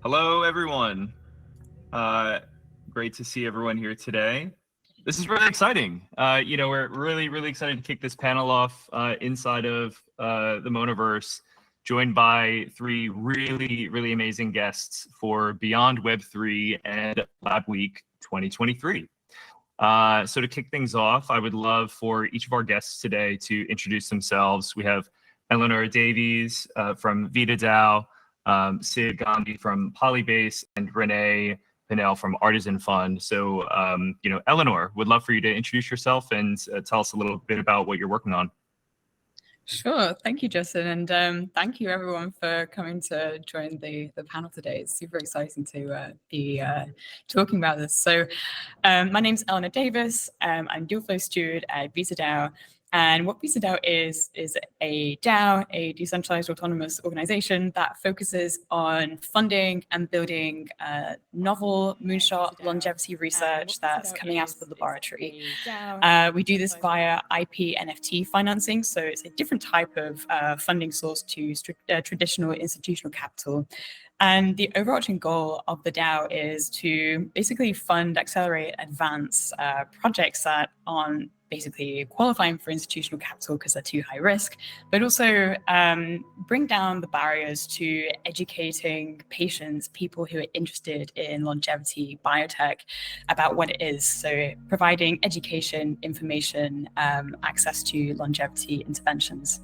Hello, everyone. Great to see everyone here today. This is really exciting. We're really excited to kick this panel off inside of the Metaverse, joined by three really amazing guests for Beyond Web3 and Lab Week 2023. So to kick things off, I would love for each of our guests today to introduce themselves. We have Eleanor Davies from VitaDAO, Sid Gandhi from Polybase, and Rene Pinnell from Artisan Fund. So, Eleanor, would love for you to introduce yourself and tell us a little bit about what you're working on. Sure. Thank you, Justin. And thank you, everyone, for coming to join the panel today. It's super exciting to be talking about this. So my name's Eleanor Davies. I'm dual flow steward at VitaDAO. And what VitaDAO is a DAO, a decentralized autonomous organization that focuses on funding and building novel moonshot longevity research that's coming out of the laboratory. We do this via IP NFT financing, so it's a different type of funding source to traditional institutional capital. And the overarching goal of the DAO is to basically fund, accelerate, advance projects that aren't basically qualifying for institutional capital because they're too high risk, but also bring down the barriers to educating patients, people who are interested in longevity biotech, about what it is. So providing education, information, access to longevity interventions.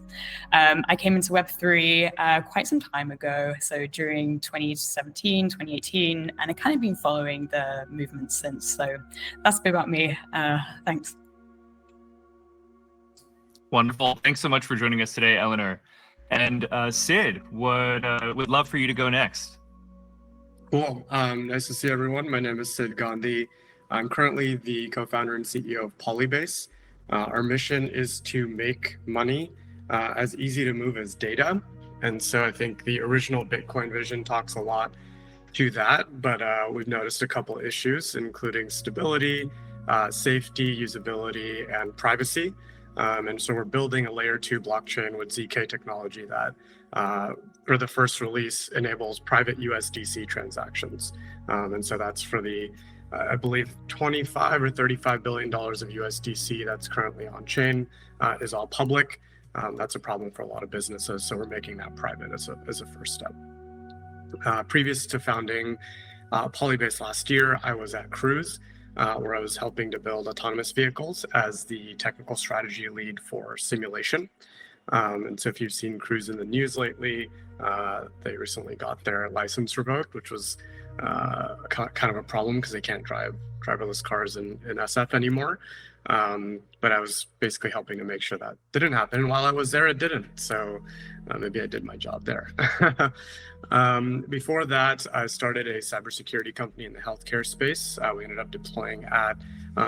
I came into Web3 quite some time ago, so during 2017, 2018, and I've kind of been following the movement since. So that's a bit about me. Thanks. Wonderful. Thanks so much for joining us today, Eleanor. And Sid, would love for you to go next. Cool. Nice to see everyone. My name is Sid Gandhi. I'm currently the co-founder and CEO of Polybase. Our mission is to make money as easy to move as data. And so I think the original Bitcoin vision talks a lot to that, but we've noticed a couple issues, including stability, safety, usability, and privacy. And so we're building a layer 2 blockchain with ZK technology that, for the first release, enables private USDC transactions. And so that's for the, I believe, 25 or $35 billion of USDC that's currently on chain is all public. That's a problem for a lot of businesses. So we're making that private as a first step. Previous to founding Polybase last year, I was at Cruise, where I was helping to build autonomous vehicles as the technical strategy lead for simulation. And so if you've seen Cruise in the news lately, they recently got their license revoked, which was kind of a problem because they can't drive driverless cars in SF anymore. But I was basically helping to make sure that didn't happen. And while I was there, it didn't. So maybe I did my job there. Before that, I started a cybersecurity company in the healthcare space. We ended up deploying at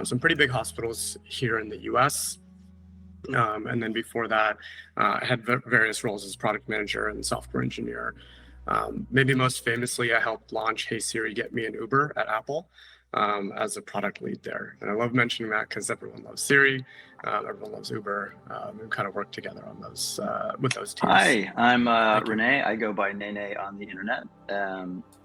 some pretty big hospitals here in the US. And then before that, I had various roles as product manager and software engineer. Maybe most famously, I helped launch Hey Siri, Get Me an Uber at Apple. As a product lead there. And I love mentioning that because everyone loves Siri, everyone loves Uber. We kind of work together on those with those teams. Hi, I'm Rene. I go by Nene on the internet.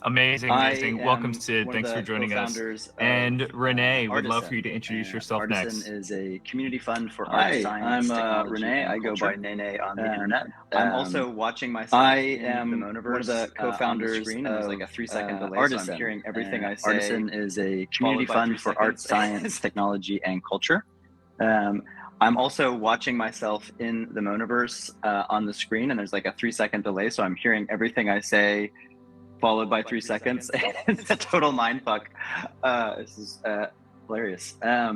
Amazing. Welcome, Sid. Thanks for joining us. And Rene, would love for you to introduce yourself Artisan next. is a community fund for art, science, I'm Rene. I go by Nene on the internet. I'm also watching myself. I in am the Metaverse, one of the co-founders screen, of there's like a 3-second delay, Artisan. so I'm hearing everything I say. Artisan is a community by fund 3 for art, seconds. science, technology, and culture. I'm also watching myself in the Metaverse on the screen, and there's like a 3-second delay, so I'm hearing everything I say, followed by 3 seconds. It's a total mind fuck. This is hilarious. Yeah,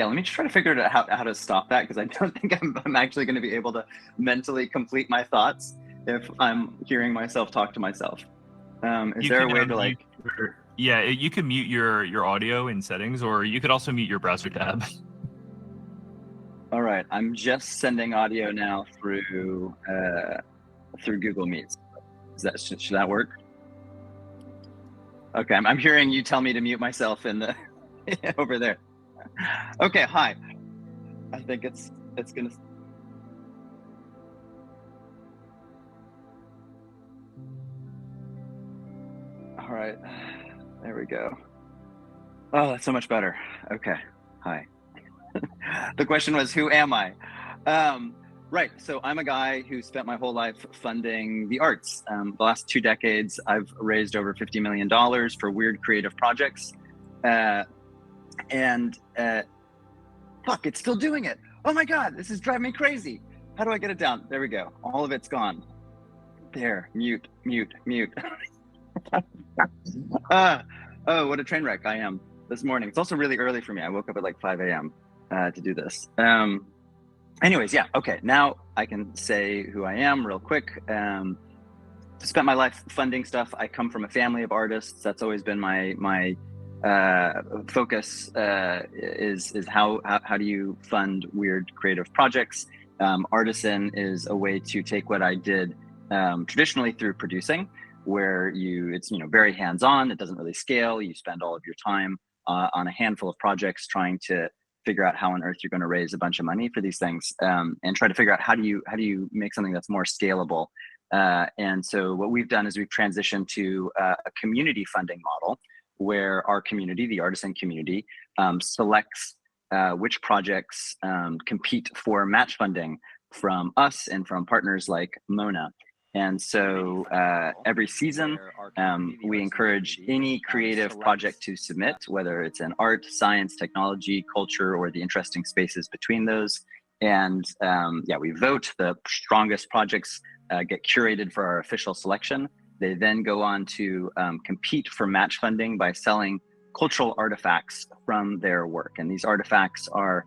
let me try to figure out how to stop that, because I don't think I'm actually going to be able to mentally complete my thoughts if I'm hearing myself talk to myself. Is there a way to like... Yeah, you can mute your audio in settings, or you could also mute your browser tab. All right, I'm just sending audio now through Google Meets. Should that work? Okay, I'm hearing you tell me to mute myself in the over there. Okay, hi. I think it's gonna. right, there we go. Oh, that's so much better. Okay, hi. The question was, who am I? Right, so I'm a guy who spent my whole life funding the arts. The last 2 decades, I've raised over $50 million for weird creative projects. Fuck, it's still doing it. Oh my God, this is driving me crazy. How do I get it down? There we go. All of it's gone. There, mute. Oh, what a train wreck I am this morning. It's also really early for me. I woke up at like 5 a.m. To do this. Anyways, yeah, okay. Now I can say who I am real quick. Spent my life funding stuff. I come from a family of artists. That's always been my focus. Is how do you fund weird creative projects? Artisan is a way to take what I did traditionally through producing, where it's very hands-on. It doesn't really scale. You spend all of your time on a handful of projects trying to figure out how on earth you're going to raise a bunch of money for these things, and try to figure out how do you make something that's more scalable. And so what we've done is we've transitioned to a community funding model where our community, the artisan community, selects which projects compete for match funding from us and from partners like Mona. And so every season, we encourage any creative project to submit, whether it's in art, science, technology, culture, or the interesting spaces between those. And we vote. The strongest projects get curated for our official selection. They then go on to compete for match funding by selling cultural artifacts from their work. And these artifacts are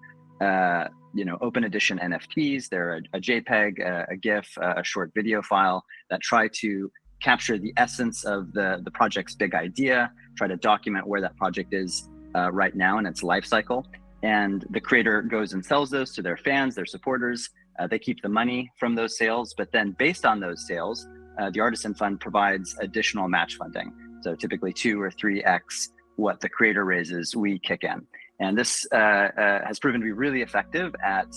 open edition NFTs. They're a JPEG, a GIF, a short video file that try to capture the essence of the project's big idea, try to document where that project is right now in its life cycle. And the creator goes and sells those to their fans, their supporters. They keep the money from those sales, but then based on those sales, the Artisan Fund provides additional match funding. So typically 2 or 3x what the creator raises, we kick in. And this has proven to be really effective at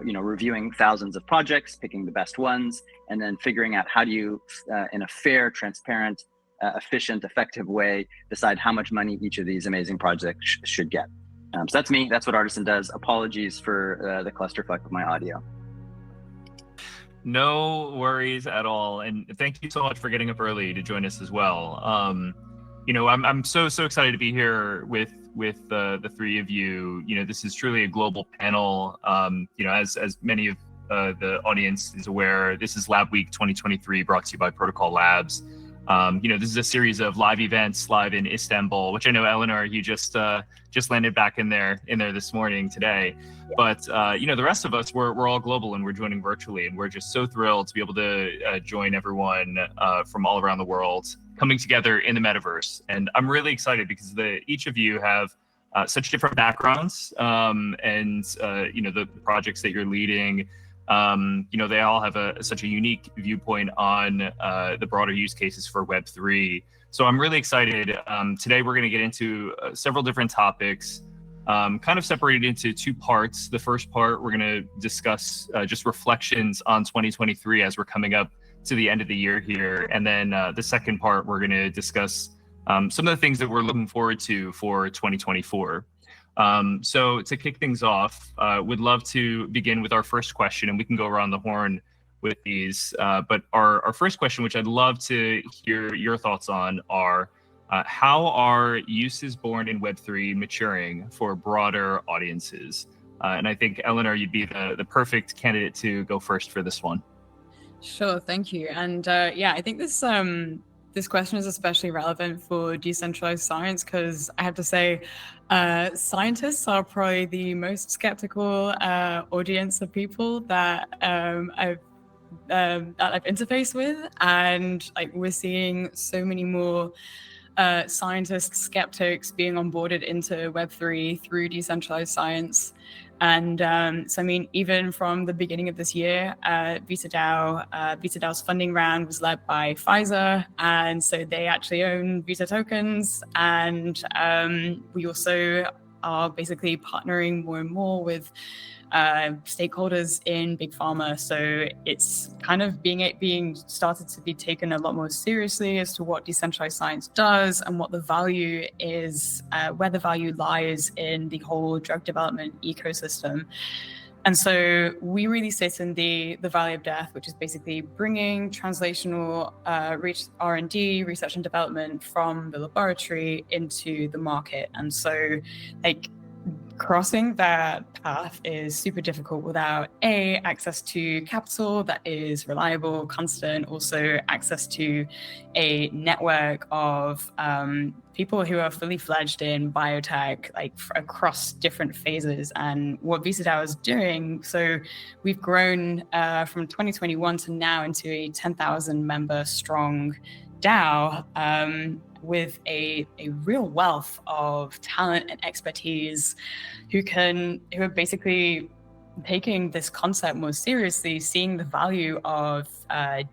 reviewing thousands of projects, picking the best ones, and then figuring out how do you, in a fair, transparent, efficient, effective way, decide how much money each of these amazing projects should get. So that's me. That's what Artisan does. Apologies for the clusterfuck of my audio. No worries at all. And thank you so much for getting up early to join us as well. I'm so excited to be here with the three of you. This is truly a global panel. As many of the audience is aware, this is Lab Week 2023, brought to you by Protocol Labs. This is a series of live events live in Istanbul, which I know, Eleanor, you just landed back in there this morning today. But the rest of us, we're all global and we're joining virtually, and we're just so thrilled to be able to join everyone from all around the world coming together in the metaverse. And I'm really excited because each of you have such different backgrounds, and the projects that you're leading. They all have such a unique viewpoint on the broader use cases for Web3. So I'm really excited. Today we're going to get into several different topics, kind of separated into 2 parts. The first part, we're going to discuss just reflections on 2023 as we're coming up to the end of the year here. And then the second part, we're going to discuss some of the things that we're looking forward to for 2024. So to kick things off, would love to begin with our first question, and we can go around the horn with these. But our first question, which I'd love to hear your thoughts on, are how are uses born in Web3 maturing for broader audiences? And I think, Eleanor, you'd be the perfect candidate to go first for this one. Sure, thank you. And I think this question is especially relevant for decentralized science because I have to say, scientists are probably the most skeptical audience of people that I've interfaced with, and we're seeing so many more scientists, skeptics being onboarded into Web3 through decentralized science. And even from the beginning of this year, VitaDAO's funding round was led by Pfizer. And so they actually own Vita tokens. And we also are basically partnering more and more with stakeholders in big pharma. So it's kind of being started to be taken a lot more seriously as to what decentralized science does and what the value is, where the value lies in the whole drug development ecosystem. And so we really sit in the valley of death, which is basically bringing translational R&D, research and development from the laboratory into the market. And so like crossing that path is super difficult without access to capital that is reliable, constant, also access to a network of people who are fully fledged in biotech, like across different phases, and what VisaDAO is doing. So we've grown from 2021 to now into a 10,000 member strong DAO with a real wealth of talent and expertise who are basically taking this concept more seriously, seeing the value of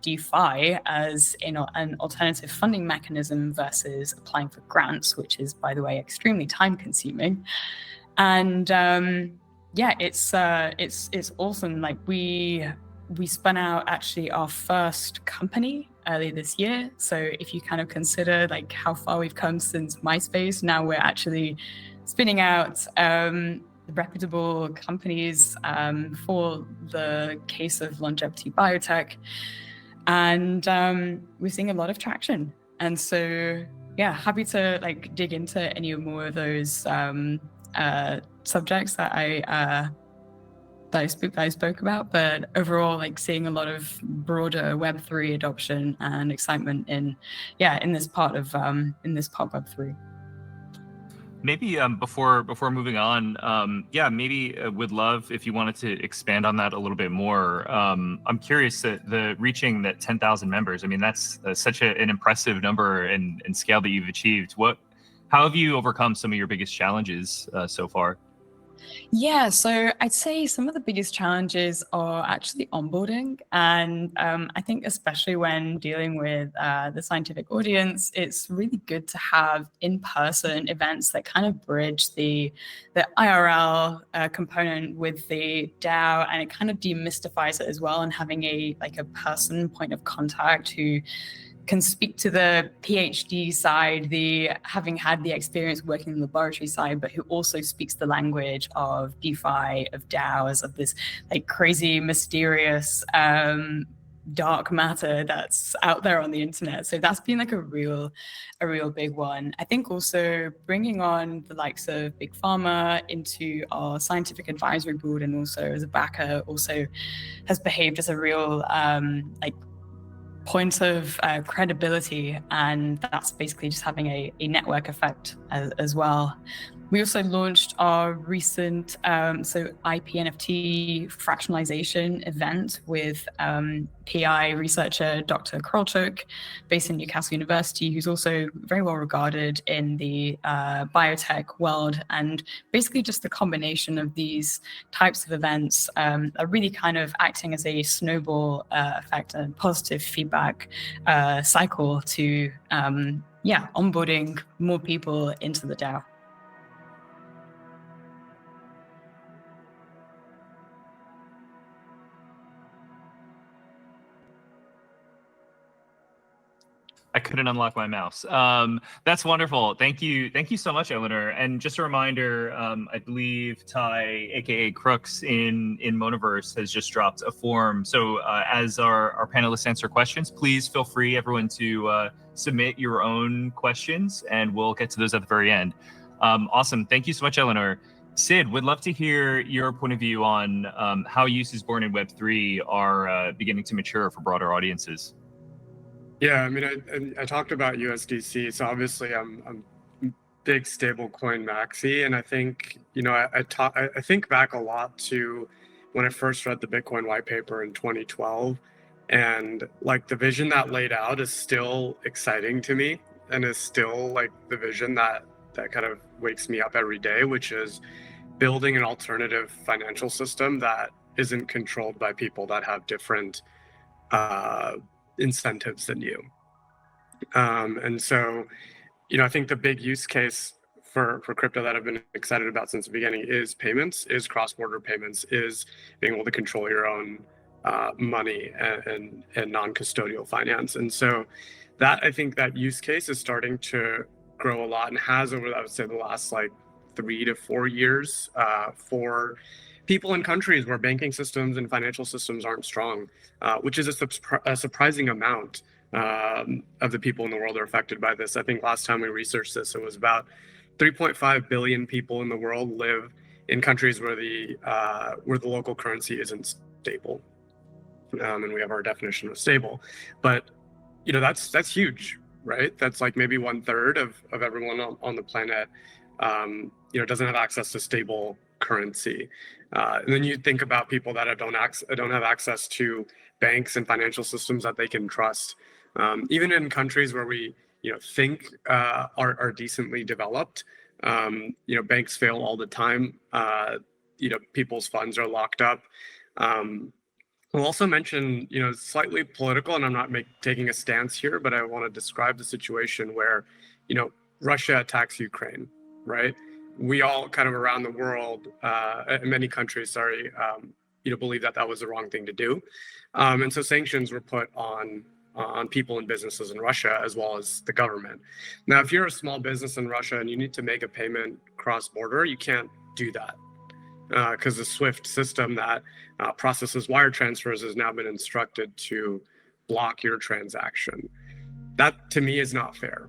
DeFi as an alternative funding mechanism versus applying for grants, which is, by the way, extremely time consuming. And yeah, it's awesome. Like we spun out actually our first company early this year. So if you kind of consider like how far we've come since MySpace, now we're actually spinning out reputable companies for the case of longevity biotech. And we're seeing a lot of traction. And so, yeah, happy to like dig into any more of those subjects that I spoke about, but overall, like seeing a lot of broader Web3 adoption and excitement in this part of Web3. Maybe before moving on, maybe would love if you wanted to expand on that a little bit more. I'm curious that the reaching that 10,000 members. I mean, that's such an impressive number and scale that you've achieved. How have you overcome some of your biggest challenges so far? Yeah, so I'd say some of the biggest challenges are actually onboarding. And I think especially when dealing with the scientific audience, it's really good to have in-person events that kind of bridge the IRL component with the DAO, and it kind of demystifies it as well, and having a person point of contact who can speak to the PhD side, the having had the experience working in the laboratory side, but who also speaks the language of DeFi, of DAOs, of this like crazy, mysterious, dark matter that's out there on the internet. So that's been like a real big one. I think also bringing on the likes of Big Pharma into our scientific advisory board and also as a backer also has behaved as a real point of credibility, and that's basically just having a network effect as well. We also launched our recent IP NFT fractionalization event with PI researcher Dr. Krolchuk, based in Newcastle University, who's also very well regarded in the biotech world. And basically just the combination of these types of events are really kind of acting as a snowball effect and positive feedback cycle to onboarding more people into the DAO. I couldn't unlock my mouse. That's wonderful. Thank you so much, Eleanor. And just a reminder, I believe Ty, aka Crooks in Metaverse, has just dropped a form. So as our panelists answer questions, please feel free, everyone, to submit your own questions, and we'll get to those at the very end. Awesome. Thank you so much, Eleanor. Sid, would love to hear your point of view on how uses born in Web3 are beginning to mature for broader audiences. Yeah, I mean, I talked about USDC, so obviously I'm big stablecoin maxi, and I think I think back a lot to when I first read the Bitcoin white paper in 2012, and like the vision that laid out is still exciting to me, and is still like the vision that kind of wakes me up every day, which is building an alternative financial system that isn't controlled by people that have different incentives than you. And so, I think the big use case for crypto that I've been excited about since the beginning is payments, is cross-border payments, is being able to control your own money and non-custodial finance. And so that, I think that use case is starting to grow a lot and has over, I would say, the last like 3 to 4 years for people in countries where banking systems and financial systems aren't strong, which is a surprising amount of the people in the world are affected by this. I think last time we researched this, it was about 3.5 billion people in the world live in countries where the local currency isn't stable, and we have our definition of stable. But you know, that's huge, right? That's like maybe 1/3 of everyone on the planet, you know, doesn't have access to stable currency. And then you think about people that don't have access to banks and financial systems that they can trust. Even in countries where we, you know, think are decently developed, you know, banks fail all the time. You know, people's funds are locked up. We'll also mention, you know, slightly political, and I'm not taking a stance here, but I want to describe the situation where, you know, Russia attacks Ukraine, right? We all kind of around the world, many countries, you know, believe that was the wrong thing to do. And so sanctions were put on people and businesses in Russia, as well as the government. Now, if you're a small business in Russia and you need to make a payment cross-border, you can't do that because the SWIFT system that processes wire transfers has now been instructed to block your transaction. That, to me, is not fair,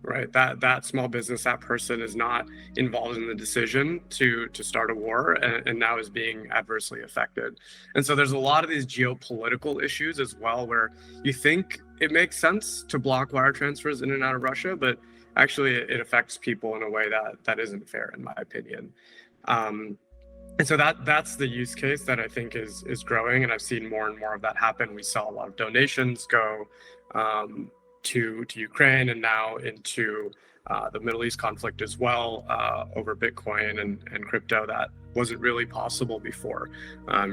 right? That small business, that person is not involved in the decision to start a war, and now is being adversely affected. And so there's a lot of these geopolitical issues as well, where you think it makes sense to block wire transfers in and out of Russia, but actually it affects people in a way that isn't fair, in my opinion. And so that's the use case that I think is growing, and I've seen more and more of that happen. We saw a lot of donations go to Ukraine and now into the Middle East conflict as well, over Bitcoin and crypto. That wasn't really possible before.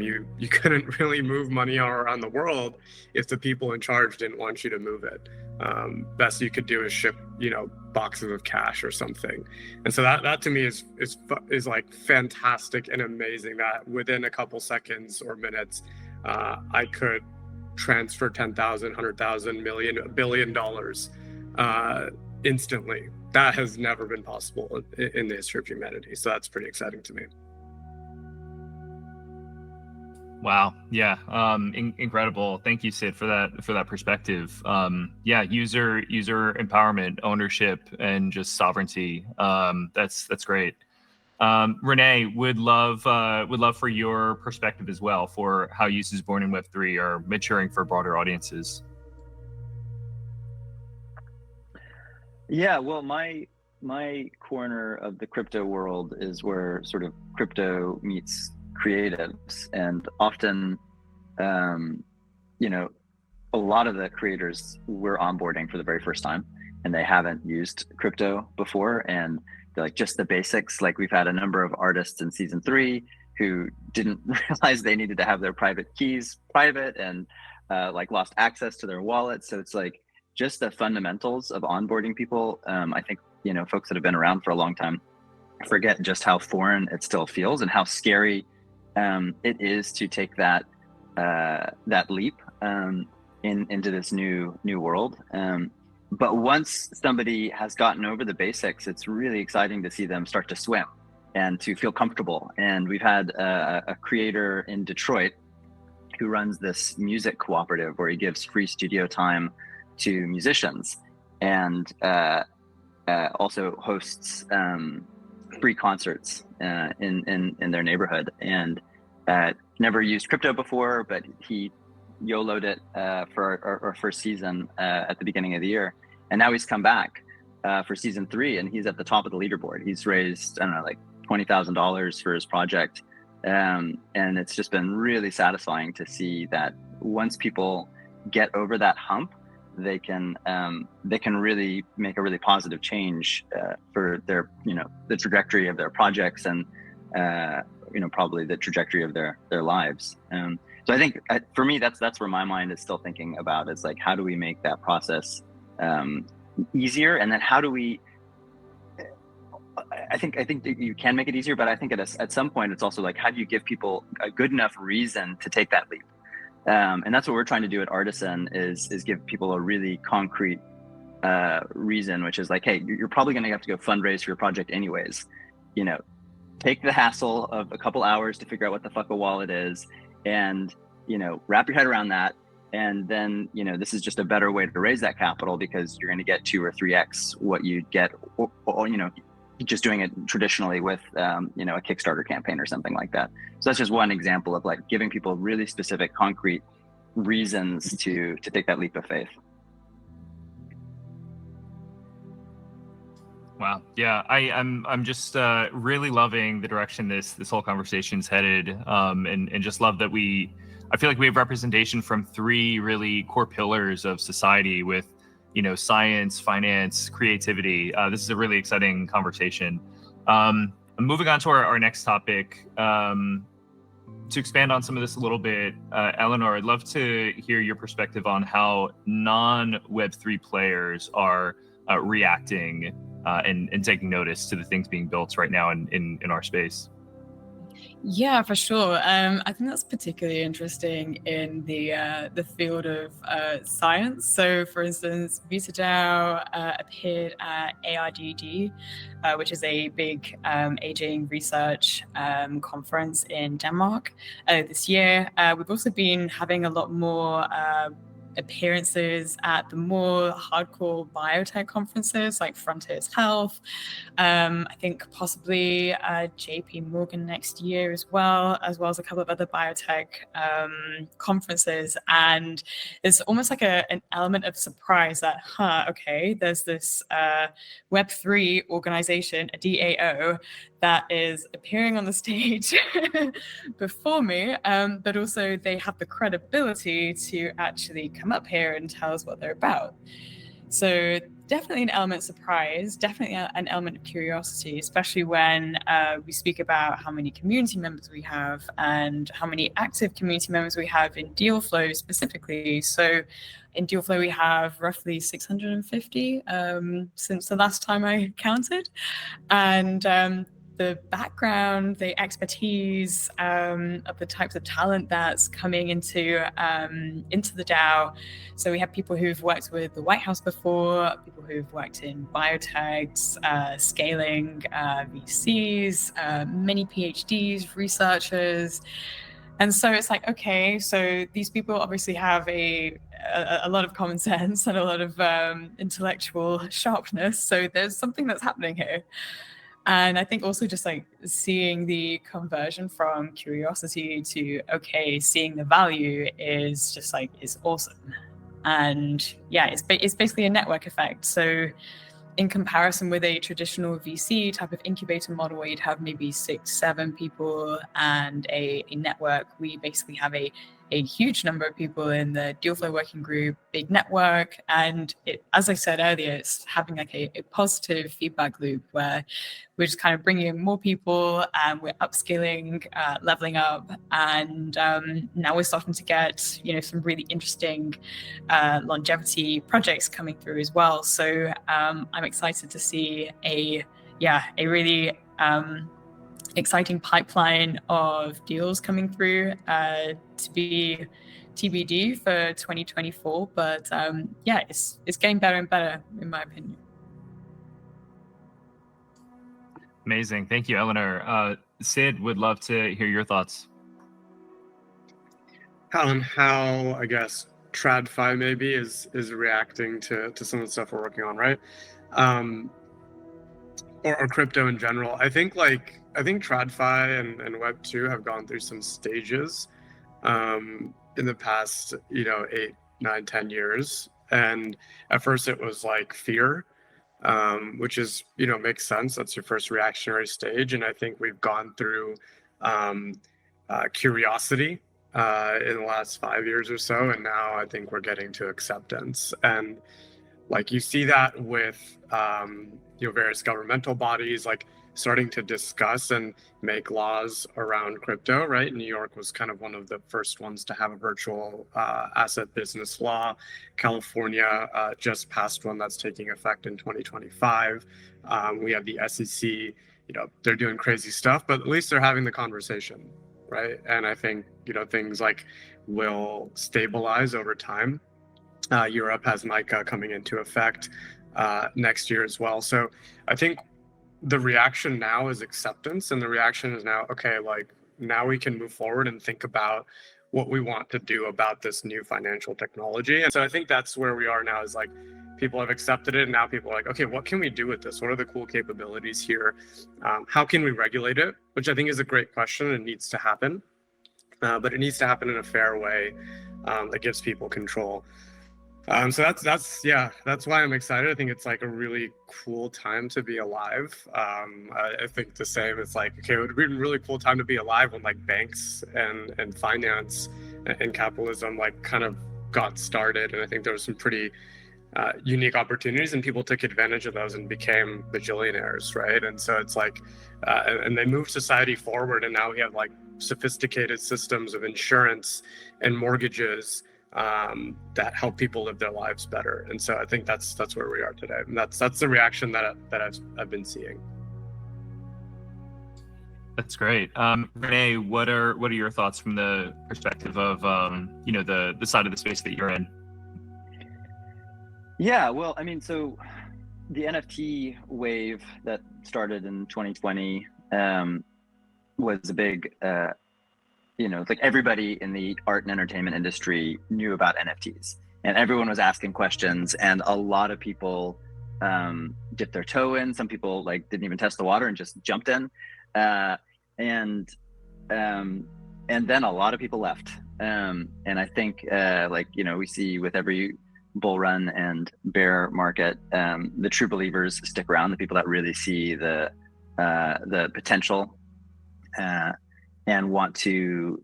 You couldn't really move money all around the world if the people in charge didn't want you to move it. Best you could do is ship, you know, boxes of cash or something. And so that to me is like fantastic and amazing, that within a couple seconds or minutes, I could transfer 10,000, 100,000, million, $1 billion instantly. That has never been possible in the history of humanity. So that's pretty exciting to me. Wow. Yeah. Incredible. Thank you, Sid, for that perspective. Yeah. User empowerment, ownership, and just sovereignty. That's great. Rene, would love for your perspective as well for how uses born in Web3 are maturing for broader audiences. Yeah, well, my corner of the crypto world is where sort of crypto meets creatives, and often, you know, a lot of the creators we're onboarding for the very first time, and they haven't used crypto before, and they're like, just the basics. Like, we've had a number of artists in season 3 who didn't realize they needed to have their private keys private, and like lost access to their wallet. So it's like just the fundamentals of onboarding people. I think, you know, folks that have been around for a long time forget just how foreign it still feels and how scary it is to take that leap into this new world. But once somebody has gotten over the basics, it's really exciting to see them start to swim and to feel comfortable. And we've had a creator in Detroit who runs this music cooperative where he gives free studio time to musicians, and also hosts free concerts in their neighborhood. And never used crypto before, but he YOLO'd it for our first season at the beginning of the year. And now he's come back for season 3, and he's at the top of the leaderboard. He's raised, I don't know, like $20,000 for his project. And it's just been really satisfying to see that once people get over that hump, they can really make a really positive change for their, you know, the trajectory of their projects, and you know, probably the trajectory of their lives. So I think for me, that's where my mind is still thinking about, is like, how do we make that process easier, and then how do we I think that you can make it easier, but I think at some point it's also like, how do you give people a good enough reason to take that leap? And that's what we're trying to do at Artisan is give people a really concrete reason, which is like, hey, you're probably going to have to go fundraise for your project anyways. You know, take the hassle of a couple hours to figure out what the fuck a wallet is, and wrap your head around that. And then, this is just a better way to raise that capital because you're going to get 2 or 3x what you'd get, or just doing it traditionally with, a Kickstarter campaign or something like that. So that's just one example of like giving people really specific, concrete reasons to take that leap of faith. Wow. Yeah, I'm just really loving the direction this whole conversation's headed, and just love that I feel like we have representation from 3 really core pillars of society with, science, finance, creativity. This is a really exciting conversation. Moving on to our next topic, to expand on some of this a little bit, Eleanor, I'd love to hear your perspective on how non-Web3 players are reacting and taking notice to the things being built right now in our space. Yeah, for sure. I think that's particularly interesting in the field of science. So, for instance, VitaDAO appeared at ARDD, which is a big aging research conference in Denmark this year. We've also been having a lot more appearances at the more hardcore biotech conferences like Frontiers Health. I think possibly JP Morgan next year as well as a couple of other biotech conferences. And there's almost like an element of surprise that, okay, there's this Web3 organization, a DAO, that is appearing on the stage before me, but also they have the credibility to actually come up here and tell us what they're about. So definitely an element of surprise, definitely an element of curiosity, especially when we speak about how many community members we have and how many active community members we have in Dealflow specifically. So in Dealflow, we have roughly 650 since the last time I counted. And the background, the expertise of the types of talent that's coming into the DAO. So we have people who've worked with the White House before, people who've worked in biotechs, scaling VCs, many PhDs, researchers. And so it's like, okay, so these people obviously have a lot of common sense and a lot of intellectual sharpness. So there's something that's happening here. And I think also just like seeing the conversion from curiosity to, okay, seeing the value is just like, is awesome. And yeah, it's basically a network effect. So in comparison with a traditional VC type of incubator model where you'd have maybe 6-7 people and a network, we basically have a huge number of people in the Dealflow working group, big network. And as I said earlier, it's having like a positive feedback loop where we're just kind of bringing in more people and we're upskilling, leveling up. And now we're starting to get, some really interesting longevity projects coming through as well. So I'm excited to see a really exciting pipeline of deals coming through to be TBD for 2024. But it's getting better and better, in my opinion. Amazing. Thank you, Eleanor. Sid, would love to hear your thoughts. How I guess TradFi maybe is reacting to some of the stuff we're working on, right? Or crypto in general. I think TradFi and Web2 have gone through some stages in the past, 8, 9, 10 years. And at first it was like fear, which is, makes sense. That's your first reactionary stage. And I think we've gone through curiosity in the last 5 years or so. And now I think we're getting to acceptance. And like you see that with various governmental bodies. Like starting to discuss and make laws around crypto, right? New York was kind of one of the first ones to have a virtual asset business law. California just passed one that's taking effect in 2025. We have the SEC, they're doing crazy stuff, but at least they're having the conversation, right? And I think, things like will stabilize over time. Europe has MiCA coming into effect next year as well. So I think the reaction now is acceptance, and the reaction is now, okay, like now we can move forward and think about what we want to do about this new financial technology. And so I think that's where we are now, is like people have accepted it, and now people are like, okay, what can we do with this? What are the cool capabilities here? How can we regulate it? Which I think is a great question and needs to happen. But it needs to happen in a fair way that gives people control. So that's why I'm excited. I think it's like a really cool time to be alive. I think the same. It's like, okay, it would be a really cool time to be alive when like banks and finance and capitalism like kind of got started. And I think there was some pretty unique opportunities, and people took advantage of those and became bajillionaires, right? And so it's like, and they moved society forward, and now we have like sophisticated systems of insurance and mortgages that help people live their lives better. And so I think that's where we are today, and that's the reaction that I've been seeing. That's great. Rene, what are your thoughts from the perspective of the side of the space that you're in? Yeah, well, I mean, so the NFT wave that started in 2020 was a big, like everybody in the art and entertainment industry knew about NFTs, and everyone was asking questions, and a lot of people dipped their toe in. Some people like didn't even test the water and just jumped in, and then a lot of people left. And I think we see with every bull run and bear market, the true believers stick around, the people that really see the potential and want to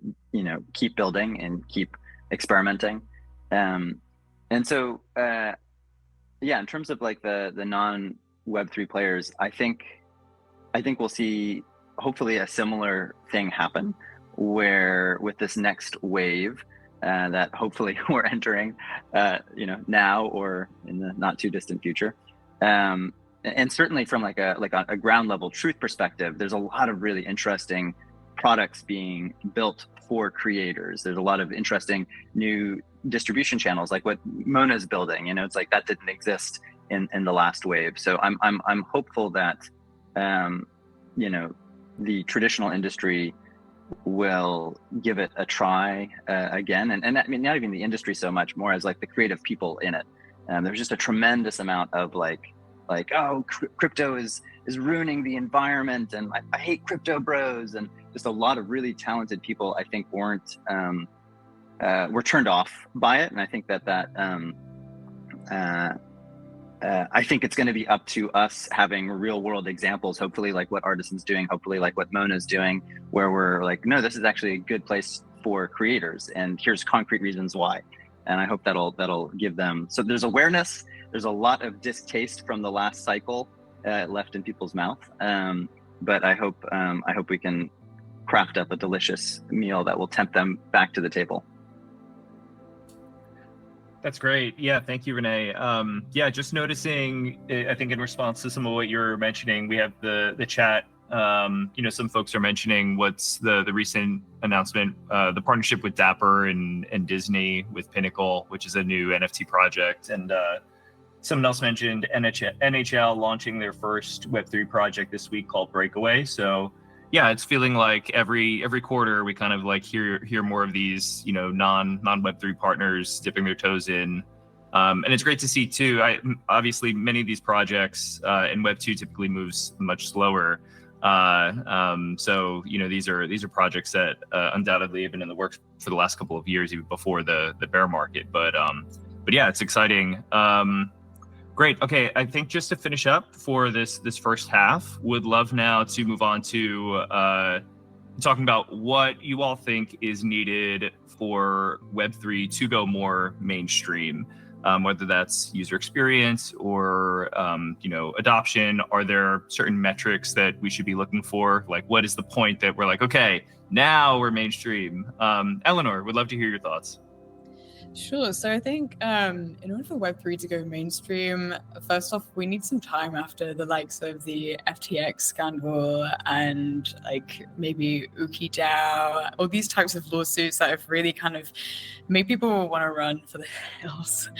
keep building and keep experimenting. And so in terms of like the non Web3 players, I think we'll see hopefully a similar thing happen, where with this next wave that hopefully we're entering, now or in the not too distant future. And certainly from like a ground level truth perspective, there's a lot of really interesting products being built for creators. There's a lot of interesting new distribution channels, like what Mona's building. It's like that didn't exist in the last wave. So I'm hopeful that the traditional industry will give it a try again, and I mean not even the industry so much, more as like the creative people in it. There's just a tremendous amount of crypto is ruining the environment, and I hate crypto bros, and just a lot of really talented people I think were turned off by it. And I think that I think it's going to be up to us having real world examples, hopefully like what Artisan's doing, hopefully like what Mona's doing, where we're like, no, this is actually a good place for creators, and here's concrete reasons why. And I hope that'll give them, so there's awareness. There's a lot of distaste from the last cycle left in people's mouth, but I hope we can craft up a delicious meal that will tempt them back to the table. That's great. Yeah, thank you, Rene. Just noticing, I think in response to some of what you're mentioning, we have the chat. Some folks are mentioning what's the recent announcement, the partnership with Dapper and Disney with Pinnacle, which is a new NFT project. And someone else mentioned NHL launching their first Web3 project this week called Breakaway. So yeah, it's feeling like every quarter we kind of like hear more of these, non Web3 partners dipping their toes in. And it's great to see too. Obviously many of these projects in Web2 typically moves much slower. So these are projects that undoubtedly have been in the works for the last couple of years, even before the bear market. But yeah, it's exciting. Great. Okay, I think just to finish up for this first half, would love now to move on to talking about what you all think is needed for Web3 to go more mainstream. whether that's user experience or adoption. Are there certain metrics that we should be looking for? Like, what is the point that we're like, okay, now we're mainstream? Eleanor, would love to hear your thoughts. Sure. So I think in order for Web3 to go mainstream, first off, we need some time after the likes of the FTX scandal and like maybe UkiDAO, all these types of lawsuits that have really kind of made people want to run for the hills.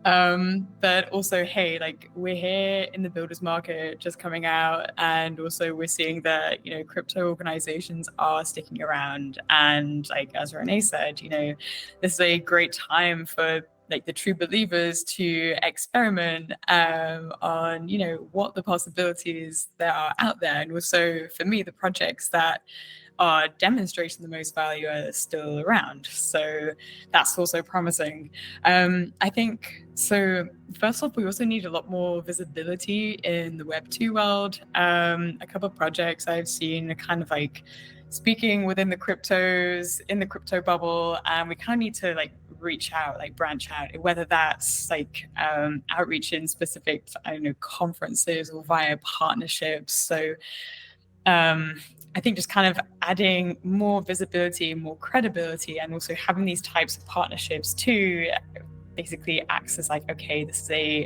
But also, hey, like we're here in the builders market just coming out, and also we're seeing that, crypto organizations are sticking around. And like as Rene said, this is a great time for like the true believers to experiment on what the possibilities that are out there. And also for me, the projects that are demonstrating the most value are still around, so that's also promising. I think so. First off, we also need a lot more visibility in the Web2 world. A couple of projects I've seen are kind of like speaking within the cryptos, in the crypto bubble, and we kind of need to like reach out, like branch out, whether that's like outreach in specific, conferences or via partnerships. So I think just kind of adding more visibility, more credibility, and also having these types of partnerships to basically acts as like, okay, this is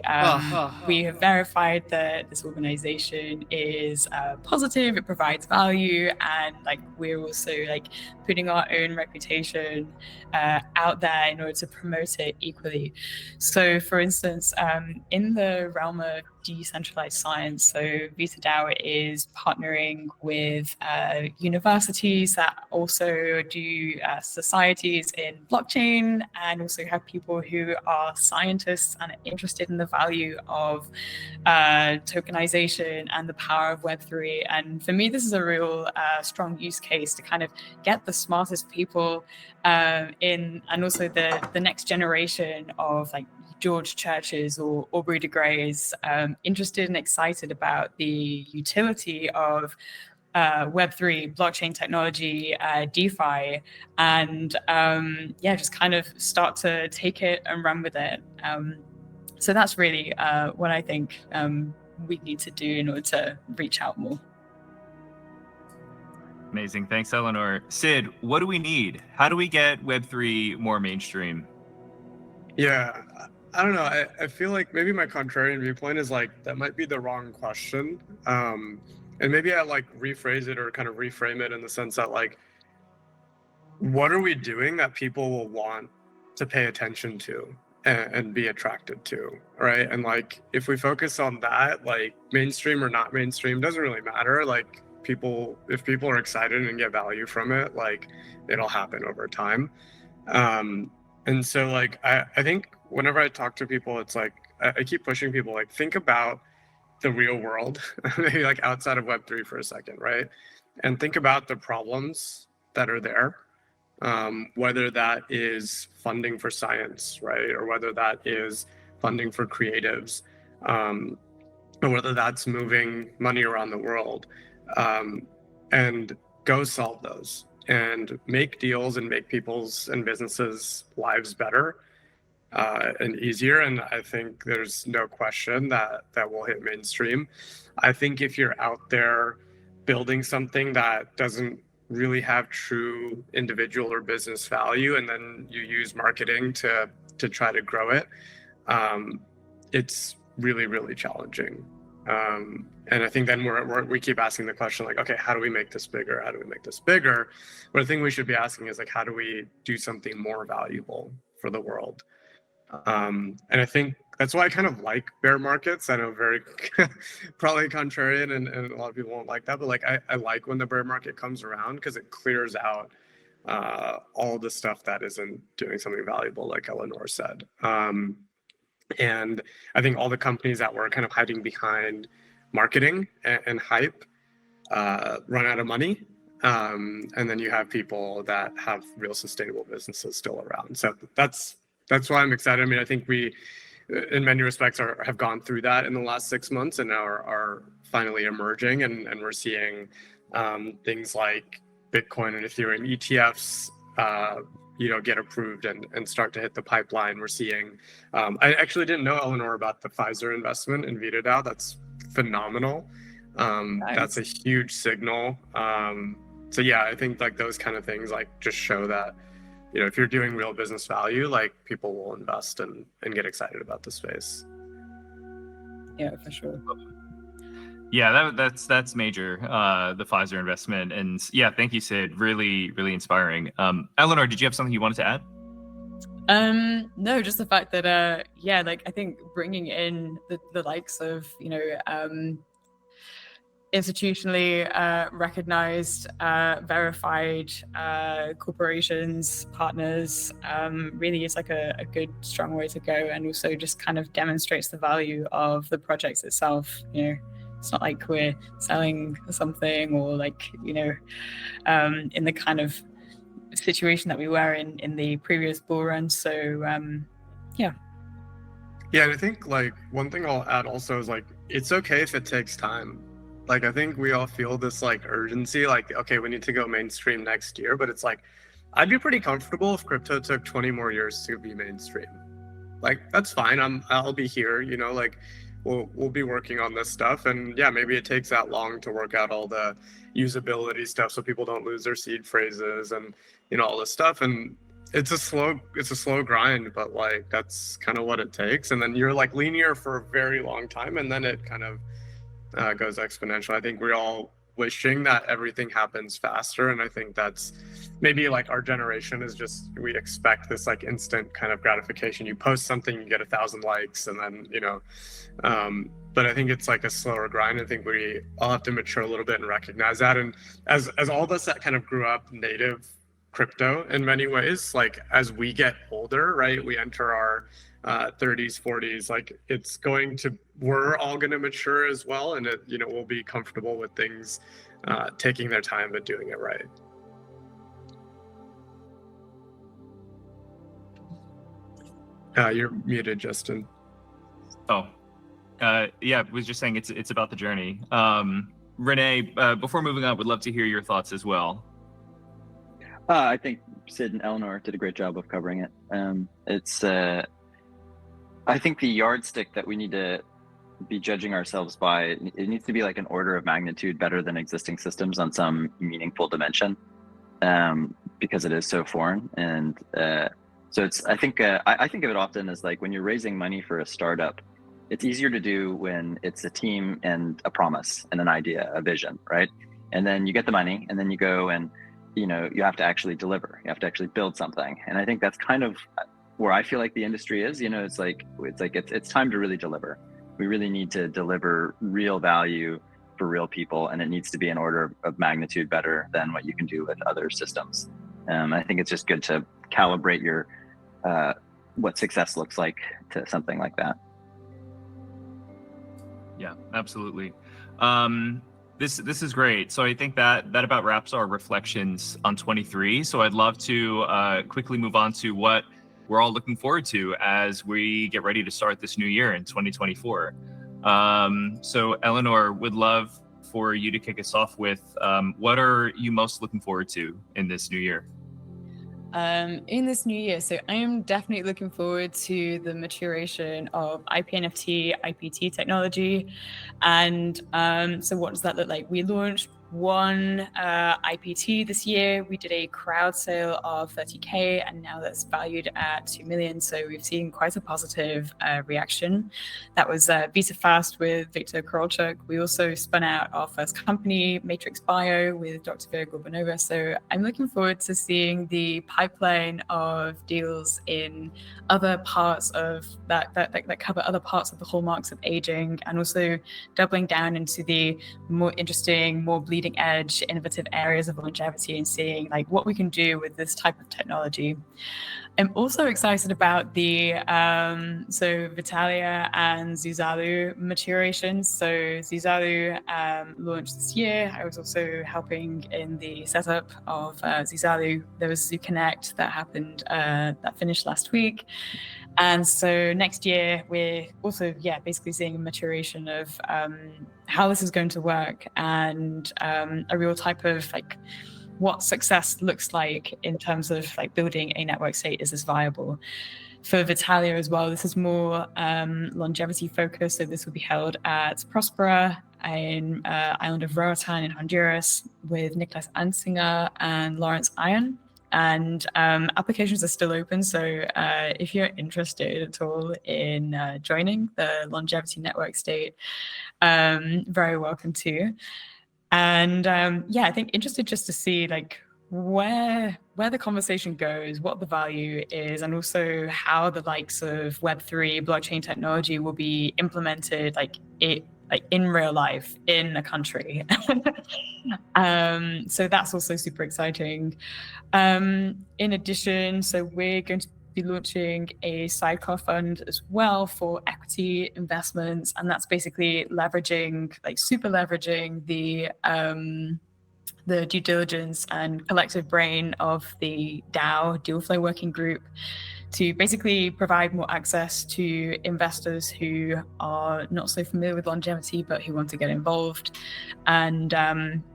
we have verified that this organization is positive, it provides value, and like we're also like putting our own reputation out there in order to promote it equally. So for instance, in the realm of decentralized science, so VitaDAO is partnering with universities that also do societies in blockchain, and also have people who are scientists and are interested in the value of tokenization and the power of Web3. And for me, this is a real strong use case to kind of get the smartest people in, and also the next generation of like George Churches or Aubrey de Greys interested and excited about the utility of Web3, blockchain technology, DeFi, and just kind of start to take it and run with it. So that's really what I think we need to do in order to reach out more. Amazing. Thanks, Eleanor. Sid, what do we need? How do we get Web3 more mainstream? Yeah, I don't know. I feel like maybe my contrarian viewpoint is like that might be the wrong question. And maybe I like rephrase it or kind of reframe it in the sense that like, what are we doing that people will want to pay attention to and be attracted to, right? And like, if we focus on that, like mainstream or not mainstream doesn't really matter. Like if people are excited and get value from it, like it'll happen over time. And so like, I think whenever I talk to people, it's like, I keep pushing people, like think about the real world, maybe like outside of Web3 for a second, right? And think about the problems that are there, whether that is funding for science, right? Or whether that is funding for creatives, or whether that's moving money around the world, and go solve those and make deals and make people's and businesses' lives better and easier. And I think there's no question that will hit mainstream. I think if you're out there building something that doesn't really have true individual or business value, and then you use marketing to try to grow it, it's really, really challenging. And I think then we keep asking the question like, okay, how do we make this bigger? How do we make this bigger? But the thing we should be asking is like, how do we do something more valuable for the world? And I think that's why I kind of like bear markets. I know very probably contrarian and a lot of people won't like that, but like I like when the bear market comes around because it clears out all the stuff that isn't doing something valuable, like Eleanor said. And I think all the companies that were kind of hiding behind marketing and hype run out of money. And then you have people that have real sustainable businesses still around. So that's why I'm excited. I mean, I think we, in many respects, have gone through that in the last 6 months and now are finally emerging. And we're seeing things like Bitcoin and Ethereum ETFs get approved and start to hit the pipeline. We're seeing, I actually didn't know, Eleanor, about the Pfizer investment in VitaDAO. That's phenomenal. Nice. That's a huge signal. So yeah, I think like those kind of things like just show that, if you're doing real business value, like people will invest and get excited about the space. Yeah, for sure. Yeah, that's major, the Pfizer investment. And yeah, thank you, Sid. Really, really inspiring. Eleanor, did you have something you wanted to add? No, just the fact that like I think bringing in the likes of institutionally recognized, verified corporations, partners, really is like a good, strong way to go, and also just kind of demonstrates the value of the projects itself. It's not like we're selling something or like, in the kind of situation that we were in the previous bull run. So, yeah. Yeah, and I think like one thing I'll add also is like, it's okay if it takes time. Like, I think we all feel this like urgency, like, okay, we need to go mainstream next year, but it's like, I'd be pretty comfortable if crypto took 20 more years to be mainstream. Like, that's fine. I'll be here, like we'll be working on this stuff. And yeah, maybe it takes that long to work out all the usability stuff so people don't lose their seed phrases and, all this stuff. And it's a slow grind, but like, that's kind of what it takes. And then you're like linear for a very long time. And then it kind of goes exponential. I think we're all wishing that everything happens faster. And I think that's maybe like our generation is just, we expect this like instant kind of gratification. You post something, you get 1,000 likes, and then, but I think it's like a slower grind. I think we all have to mature a little bit and recognize that. And as all of us that kind of grew up native crypto in many ways, like as we get older, right, we enter our 30s, 40s, like we're all going to mature as well. And it, we'll be comfortable with things taking their time but doing it right. You're muted, Justin. Oh, yeah, I was just saying it's about the journey. Rene, before moving on, would love to hear your thoughts as well. I think Sid and Eleanor did a great job of covering it. I think the yardstick that we need to be judging ourselves by, it needs to be like an order of magnitude better than existing systems on some meaningful dimension, because it is so foreign. And so I think of it often as like when you're raising money for a startup, it's easier to do when it's a team and a promise and an idea, a vision, right? And then you get the money and then you go and, you have to actually deliver. You have to actually build something. And I think that's kind of where I feel like the industry is. It's time to really deliver. We really need to deliver real value for real people, and it needs to be an order of magnitude better than what you can do with other systems. I think it's just good to calibrate your what success looks like to something like that. Yeah, absolutely. This is great. So I think that about wraps our reflections on 23. So I'd love to quickly move on to what we're all looking forward to as we get ready to start this new year in 2024. So Eleanor, would love for you to kick us off with what are you most looking forward to in this new year? In this new year, so I am definitely looking forward to the maturation of IPNFT, IPT technology. And so what does that look like? We launched one IPT this year. We did a crowd sale of 30K, and now that's valued at 2 million. So we've seen quite a positive reaction. That was Visa Fast with Victor Korolchuk. We also spun out our first company, Matrix Bio, with Dr. Vera Gorbanova. So I'm looking forward to seeing the pipeline of deals in other parts of that cover other parts of the hallmarks of aging, and also doubling down into the more interesting, more bleeding edge, innovative areas of longevity, and seeing like what we can do with this type of technology. I'm also excited about the so Vitalia and Zuzalu maturation. So Zuzalu launched this year. I was also helping in the setup of Zuzalu. There was ZooConnect that happened, that finished last week. And so next year, we're also, basically seeing a maturation of how this is going to work, and a real type of like what success looks like in terms of like building a network state. Is this viable? For Vitalia as well, this is more longevity focused. So this will be held at Prospera in island of Roatan in Honduras with Nicholas Ansinger and Lawrence Iron. And applications are still open. So if you're interested at all in joining the longevity network state, very welcome to. And yeah, I think interested just to see like where the conversation goes, what the value is, and also how the likes of Web3 blockchain technology will be implemented like in real life in a country. So that's also super exciting. In addition, so we're going to be launching a sidecar fund as well for equity investments, and that's basically leveraging, like super leveraging the due diligence and collective brain of the DAO Deal Flow Working Group to basically provide more access to investors who are not so familiar with longevity but who want to get involved, and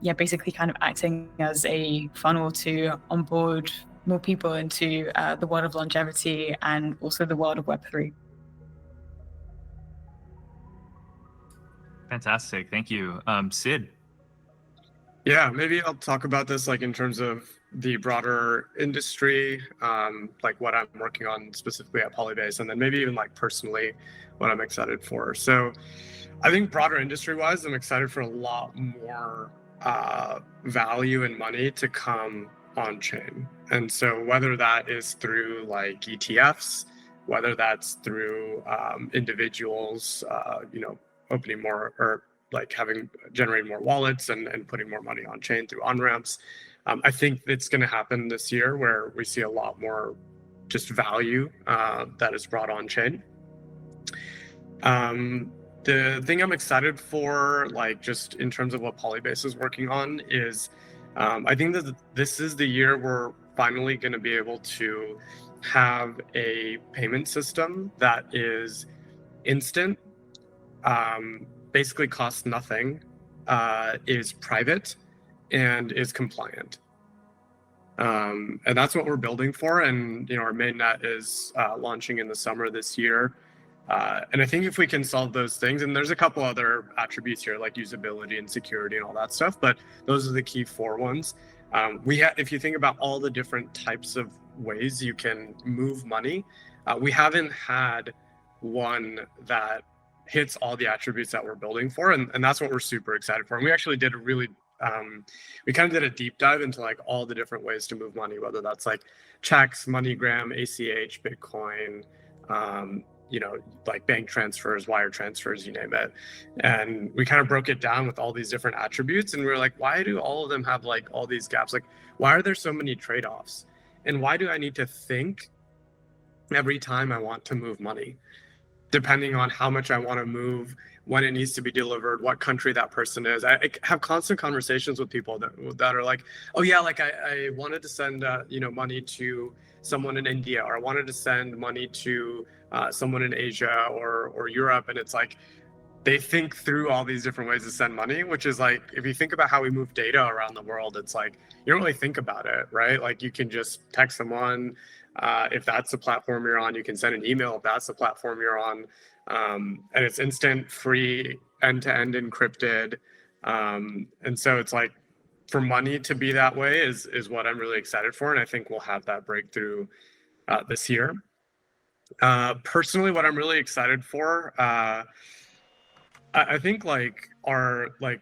yeah, basically kind of acting as a funnel to onboard more people into the world of longevity and also the world of Web3. Fantastic, thank you. Sid. Yeah, maybe I'll talk about this like in terms of the broader industry, like what I'm working on specifically at Polybase, and then maybe even like personally what I'm excited for. So I think broader industry-wise, I'm excited for a lot more value and money to come on chain. And so whether that is through like ETFs, whether that's through individuals, opening more or like generating more wallets and putting more money on chain through on-ramps. I think it's going to happen this year where we see a lot more just value that is brought on chain. The thing I'm excited for, like just in terms of what Polybase is working on, is I think that this is the year we're finally going to be able to have a payment system that is instant, basically costs nothing, is private, and is compliant. And that's what we're building for. And our mainnet is launching in the summer this year. And I think if we can solve those things, and there's a couple other attributes here like usability and security and all that stuff, but those are the key 4 ones. If you think about all the different types of ways you can move money, we haven't had one that hits all the attributes that we're building for, and that's what we're super excited for. And we actually did we kind of did a deep dive into like all the different ways to move money, whether that's like checks, MoneyGram, ACH, Bitcoin, like bank transfers, wire transfers, you name it. And we kind of broke it down with all these different attributes, and we were like, why do all of them have like all these gaps? Like, why are there so many trade-offs? And why do I need to think every time I want to move money, depending on how much I want to move, when it needs to be delivered, what country that person is? I have constant conversations with people that are like, oh yeah, like I wanted to send money to someone in India, or I wanted to send money to someone in Asia or Europe, and it's like they think through all these different ways to send money, which is like, if you think about how we move data around the world, it's like you don't really think about it, right? Like you can just text someone. If that's the platform you're on, you can send an email if that's the platform you're on. And it's instant, free, end-to-end encrypted. And so it's like, for money to be that way is what I'm really excited for. And I think we'll have that breakthrough this year. Personally, what I'm really excited for, I think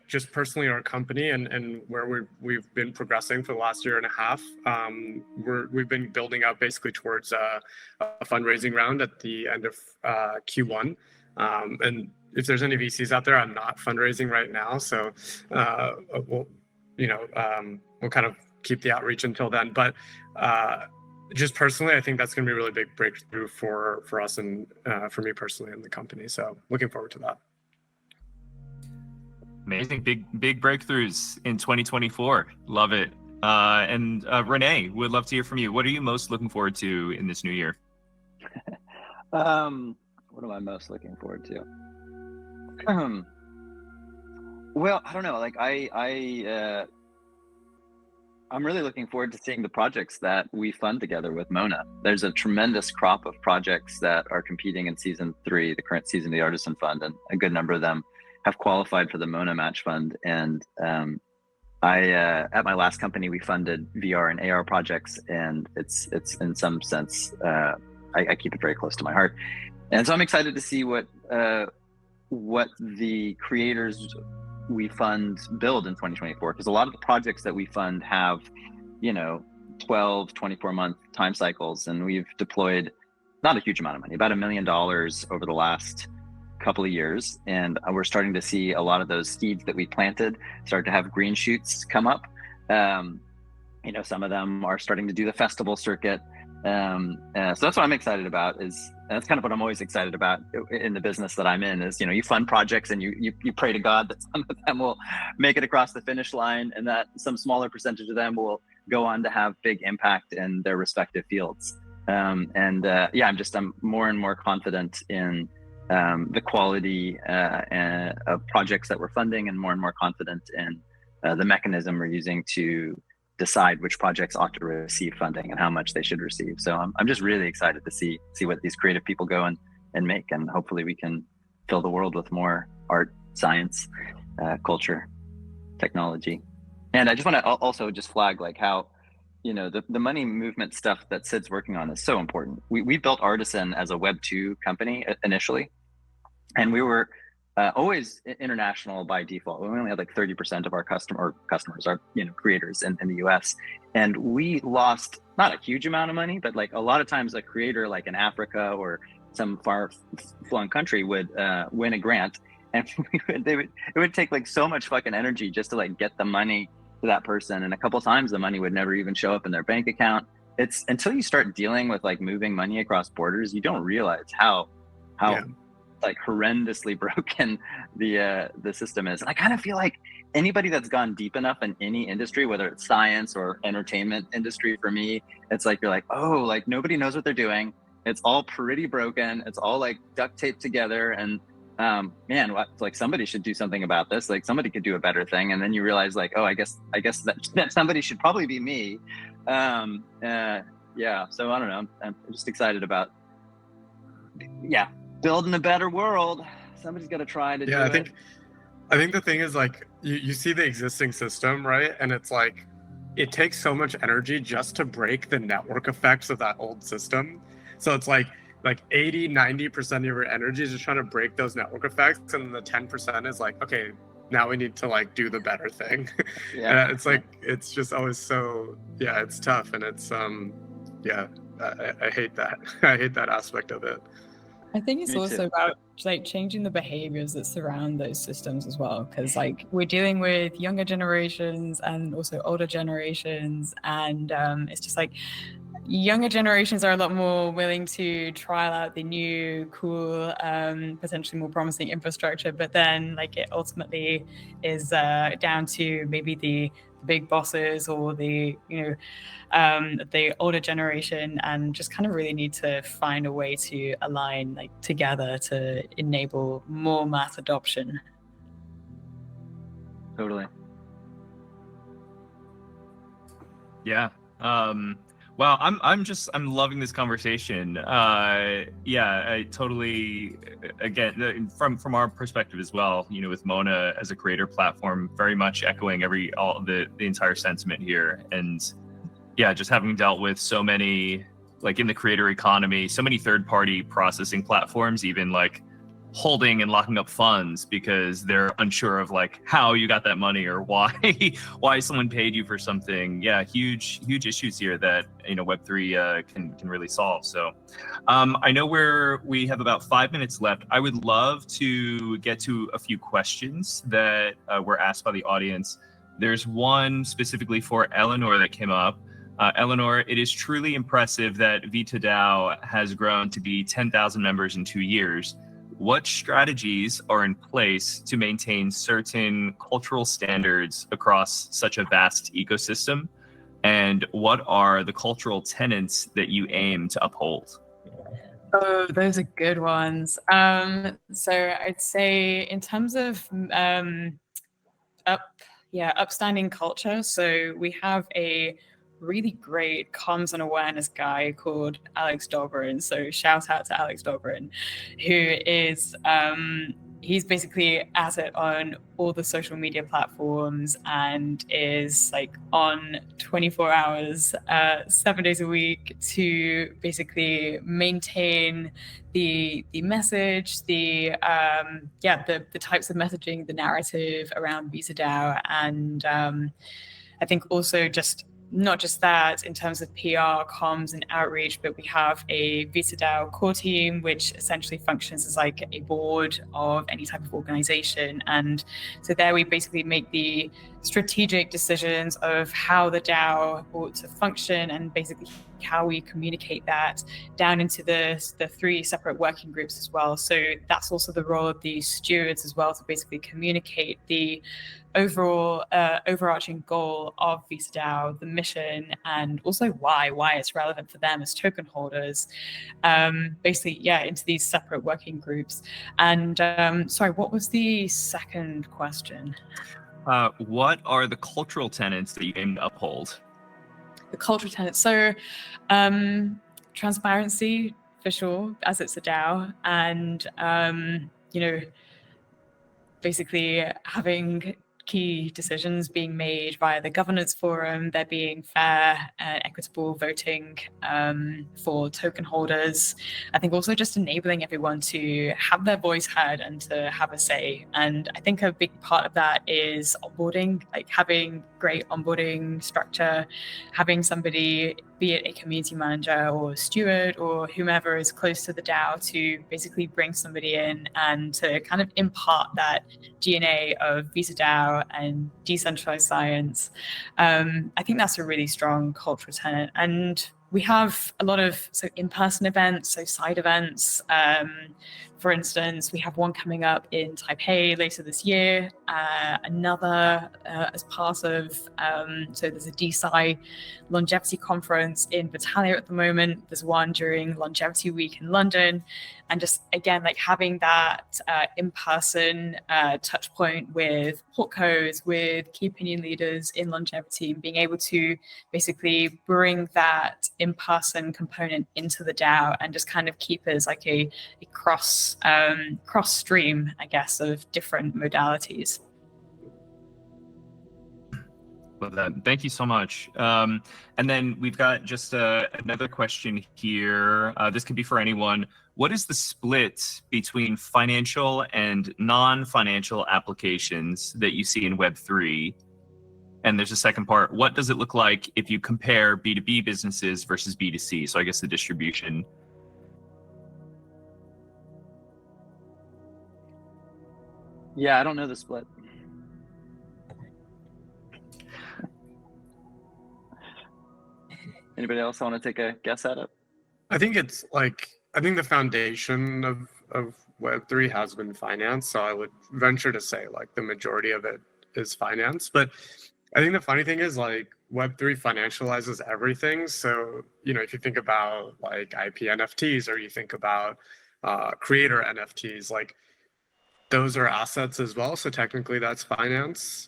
just personally our company and where we've been progressing for the last year and a half, we've been building up basically towards a fundraising round at the end of Q1. And if there's any VCs out there, I'm not fundraising right now, so we'll kind of keep the outreach until then. But just personally, I think that's going to be a really big breakthrough for us and for me personally in the company. So looking forward to that. Amazing, big breakthroughs in 2024. Love it. And Rene, would love to hear from you. What are you most looking forward to in this new year? What am I most looking forward to? Well, I don't know. Like I I'm really looking forward to seeing the projects that we fund together with Mona. There's a tremendous crop of projects that are competing in season 3, the current season of the Artisan Fund, and a good number of them have qualified for the Mona Match Fund. And at my last company, we funded VR and AR projects, and it's in some sense, I keep it very close to my heart. And so I'm excited to see what the creators we fund build in 2024, because a lot of the projects that we fund have 12 24-month time cycles, and we've deployed not a huge amount of money, about $1 million over the last couple of years, and we're starting to see a lot of those seeds that we planted start to have green shoots come up. Some of them are starting to do the festival circuit. So that's what I'm excited about, and that's kind of what I'm always excited about in the business that I'm in, is, you fund projects and you pray to God that some of them will make it across the finish line, and that some smaller percentage of them will go on to have big impact in their respective fields. I'm more and more confident in the quality of projects that we're funding, and more confident in the mechanism we're using to decide which projects ought to receive funding and how much they should receive. So I'm just really excited to see what these creative people go and make, and hopefully we can fill the world with more art, science, culture, technology. And I just want to also just flag how the money movement stuff that Sid's working on is so important. We built Artisan as a Web 2 company initially, and we were always international by default. We only had 30% of our customers are creators in the US, and we lost not a huge amount of money, but a lot of times a creator in Africa or some far-flung country would win a grant, and it would take so much fucking energy just to get the money to that person, and a couple times the money would never even show up in their bank account. It's until you start dealing with moving money across borders, you don't realize how horrendously broken the system is. And I kind of feel like anybody that's gone deep enough in any industry, whether it's science or entertainment industry, for me, it's you're nobody knows what they're doing. It's all pretty broken. It's all duct taped together. And somebody should do something about this. Somebody could do a better thing. And then you realize I guess that somebody should probably be me. So I don't know. I'm just excited about, building a better world. Somebody's got to try to do it. I think the thing is you see the existing system, right? And it's it takes so much energy just to break the network effects of that old system. So it's 80-90% of your energy is just trying to break those network effects, and the 10% is okay, now we need to do the better thing. It's just always so it's tough, and it's I hate that. I hate that aspect of it. I think it's also about changing the behaviors that surround those systems as well, because we're dealing with younger generations and also older generations, and it's just younger generations are a lot more willing to trial out the new, cool, potentially more promising infrastructure, but then it ultimately is down to maybe the big bosses or the older generation, and just kind of really need to find a way to align together to enable more mass adoption. Totally. Yeah. Well, I'm loving this conversation. I totally, again, from our perspective as well, with Mona as a creator platform, very much echoing all the entire sentiment here. And just having dealt with so many, in the creator economy, so many third-party processing platforms, even holding and locking up funds because they're unsure of how you got that money or why someone paid you for something. Huge issues here that Web3 can really solve. So I know we have about 5 minutes left. I would love to get to a few questions that were asked by the audience. There's one specifically for Eleanor that came up. Eleanor, it is truly impressive that Vita DAO has grown to be 10,000 members in 2 years. What strategies are in place to maintain certain cultural standards across such a vast ecosystem? And what are the cultural tenets that you aim to uphold? Oh, those are good ones. So I'd say in terms of upstanding culture. So we have a really great comms and awareness guy called Alex Dobrin. So shout out to Alex Dobrin, who is he's basically at it on all the social media platforms and is like on 24 hours, 7 days a week to basically maintain the message, the types of messaging, the narrative around VisaDAO, and I think also just not just that in terms of PR, comms, and outreach, but we have a VisaDAO core team, which essentially functions as like a board of any type of organization. And so there we basically make the strategic decisions of how the DAO ought to function and basically how we communicate that down into the 3 separate working groups as well. So that's also the role of the stewards as well, to basically communicate the overall overarching goal of VisaDAO, the mission, and also why it's relevant for them as token holders, basically, into these separate working groups. And sorry, what was the second question? What are the cultural tenets that you aim to uphold? The cultural tenets. So transparency, for sure, as it's a DAO, and basically having key decisions being made via the governance forum, there being fair and equitable voting for token holders. I think also just enabling everyone to have their voice heard and to have a say. And I think a big part of that is onboarding, like having great onboarding structure, having somebody, be it a community manager or steward or whomever is close to the DAO, to basically bring somebody in and to kind of impart that DNA of VisaDAO and decentralized science. I think that's a really strong cultural tenet. And we have a lot of in-person events, so side events. For instance, we have one coming up in Taipei later this year, another as part of, so there's a DeSci longevity conference in Battaglia at the moment. There's one during Longevity Week in London. And just, again, like having that in-person touch point with portcos, with key opinion leaders in longevity, and being able to basically bring that in-person component into the DAO and just kind of keep it as like a cross stream, I guess, of different modalities. Love that. Thank you so much. And then we've got just another question here. This could be for anyone. What is the split between financial and non-financial applications that you see in Web3? And there's a second part. What does it look like if you compare B2B businesses versus B2C? So I guess the distribution. Yeah, I don't know the split. Anybody else want to take a guess at it? I think it's like, I think the foundation of Web3 has been finance. So I would venture to say like the majority of it is finance. But I think the funny thing is like Web3 financializes everything. So, if you think about like IP NFTs, or you think about creator NFTs, like those are assets as well. So technically that's finance.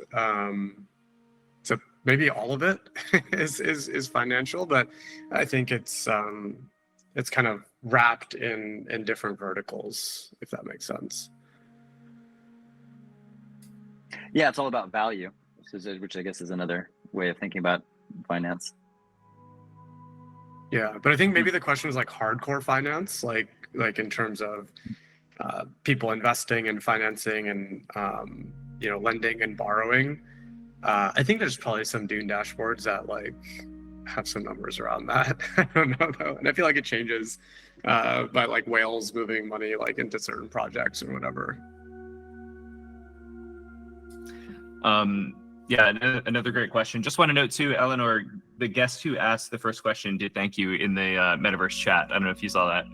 So maybe all of it is financial, but I think it's kind of wrapped in different verticals, if that makes sense. Yeah, it's all about value, which I guess is another way of thinking about finance. Yeah, but I think maybe the question is like hardcore finance, like in terms of people investing and financing and lending and borrowing. I think there's probably some Dune dashboards that like have some numbers around that. I don't know though, and I feel like it changes by like whales moving money like into certain projects or whatever. Yeah, another great question. Just want to note too, Eleanor, the guest who asked the first question did thank you in the Metaverse chat. I don't know if you saw that.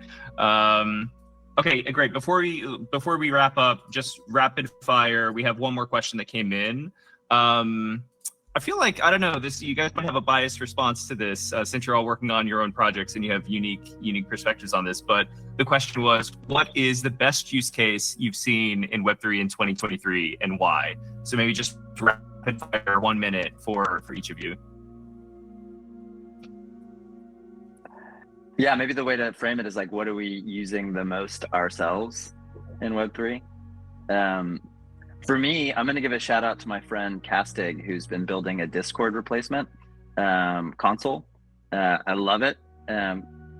Okay, great. Before we wrap up, just rapid fire. We have one more question that came in. I feel like, I don't know, you guys might have a biased response to this since you're all working on your own projects and you have unique perspectives on this. But the question was, what is the best use case you've seen in Web3 in 2023 and why? So maybe just fire 1 minute for each of you. Yeah, maybe the way to frame it is like, what are we using the most ourselves in Web3? For me, I'm going to give a shout out to my friend Castig, who's been building a Discord replacement console. I love it,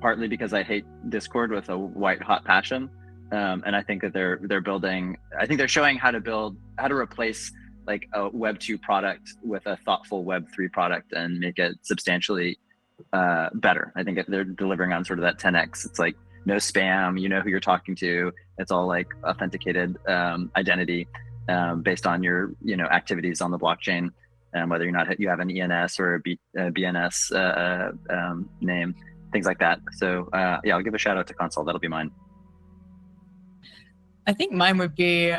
partly because I hate Discord with a white hot passion, and I think that they're showing how to replace like a Web 2 product with a thoughtful Web 3 product and make it substantially better. I think if they're delivering on sort of that 10x. It's like no spam, you know who you're talking to. It's all like authenticated identity based on your activities on the blockchain, whether you have an ENS or a BNS name, things like that. So yeah, I'll give a shout out to Console. That'll be mine. I think mine would be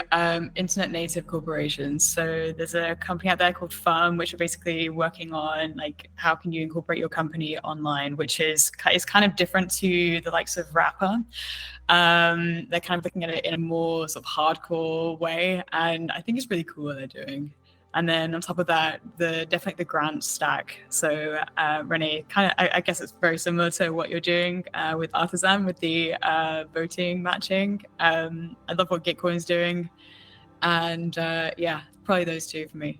internet native corporations. So there's a company out there called Firm, which are basically working on like how can you incorporate your company online, which is kind of different to the likes of Rapper. They're kind of looking at it in a more sort of hardcore way, and I think it's really cool what they're doing. And then on top of that, definitely the grant stack. So Rene, kind of, I guess it's very similar to what you're doing with Artisan with the voting matching. I love what Gitcoin's doing, and yeah, probably those two for me.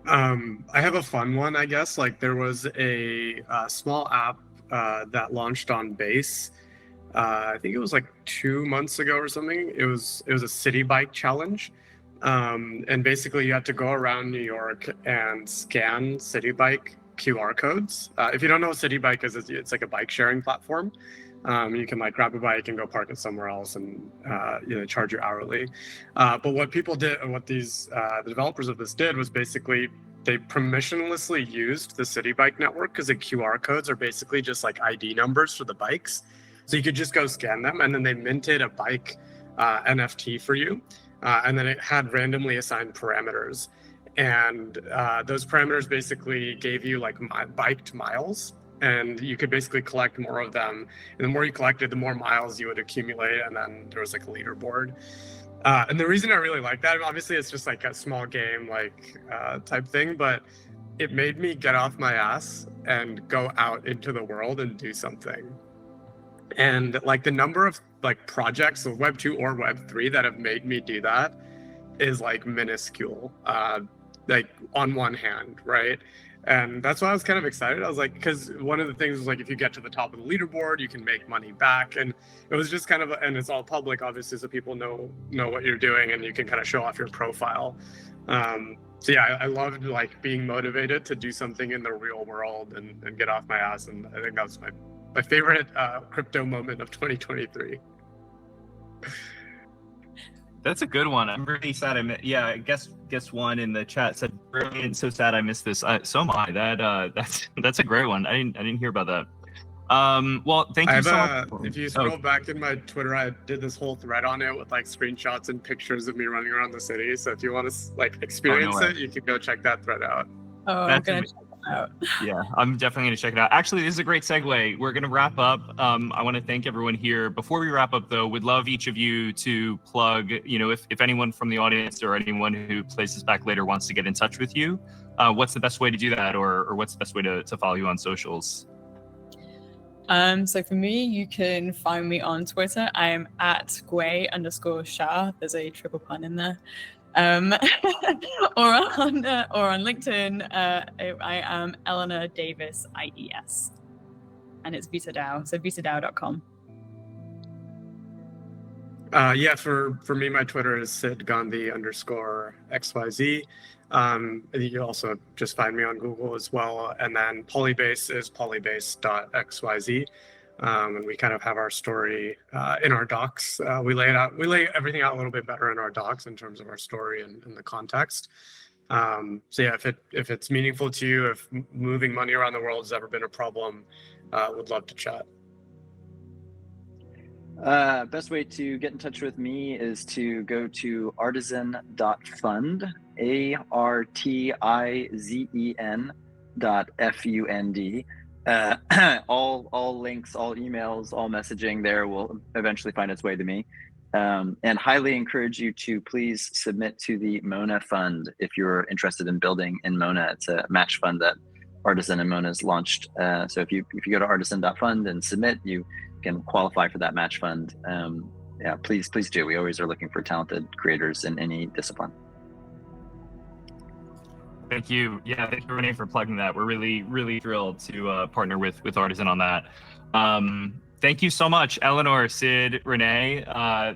I have a fun one, I guess. Like there was a small app that launched on Base. I think it was like 2 months ago or something. It was a city bike challenge. And basically you had to go around New York and scan City Bike QR codes. If you don't know what City Bike is, it's like a bike sharing platform. You can like grab a bike and go park it somewhere else and charge you hourly. But what people did, and what the developers of this did, was basically they permissionlessly used the City Bike network, because the QR codes are basically just like ID numbers for the bikes. So you could just go scan them, and then they minted a bike NFT for you. And then it had randomly assigned parameters, and those parameters basically gave you like biked miles, and you could basically collect more of them. And the more you collected, the more miles you would accumulate, and then there was like a leaderboard. And the reason I really like that, obviously it's just like a small game like type thing, but it made me get off my ass and go out into the world and do something. And like the number of like projects, so Web 2 or Web 3, that have made me do that is like minuscule, like on one hand, right? And that's why I was kind of excited. I was like, because one of the things was like, if you get to the top of the leaderboard, you can make money back. And it was just kind of, and it's all public, obviously, so people know what you're doing, and you can kind of show off your profile. So yeah, I loved like being motivated to do something in the real world and get off my ass. And I think that was my favorite crypto moment of 2023. That's a good one. I'm really sad. I guess one in the chat said brilliant. So sad I missed this. So am I. That's a great one. I didn't hear about that. Well, thank you so much. If you scroll back in my Twitter, I did this whole thread on it with like screenshots and pictures of me running around the city. So if you want to like experience it, you can go check that thread out. Oh, I'm gonna check it out. Yeah, I'm definitely gonna check it out. Actually, this is a great segue. We're gonna wrap up. I want to thank everyone here. Before we wrap up, though, we'd love each of you to plug. If anyone from the audience or anyone who plays this back later wants to get in touch with you, what's the best way to do that, or what's the best way to follow you on socials? So for me, you can find me on Twitter. I am at Gwei_Shah. There's a triple pun in there. or on LinkedIn, I am Eleanor Davis IES, and it's VitaDAO, so VitaDAO.com. Yeah, for me, my Twitter is SidGandhi_XYZ. You can also just find me on Google as well. And then Polybase is polybase.xyz. And we kind of have our story in our docs. We lay everything out a little bit better in our docs in terms of our story and the context. So yeah, if it's meaningful to you, if moving money around the world has ever been a problem, would love to chat. Best way to get in touch with me is to go to artizen.fund, ARTIZEN.FUND. All links, all emails, all messaging there will eventually find its way to me. And highly encourage you to please submit to the Mona Fund if you're interested in building in Mona. It's a match fund that Artisan and Mona has launched. So if you go to artisan.fund and submit, you can qualify for that match fund. Yeah, please do. We always are looking for talented creators in any discipline. Thank you. Yeah, thank you, Rene, for plugging that. We're really, really thrilled to partner with Artisan on that. Thank you so much, Eleanor, Sid, Rene.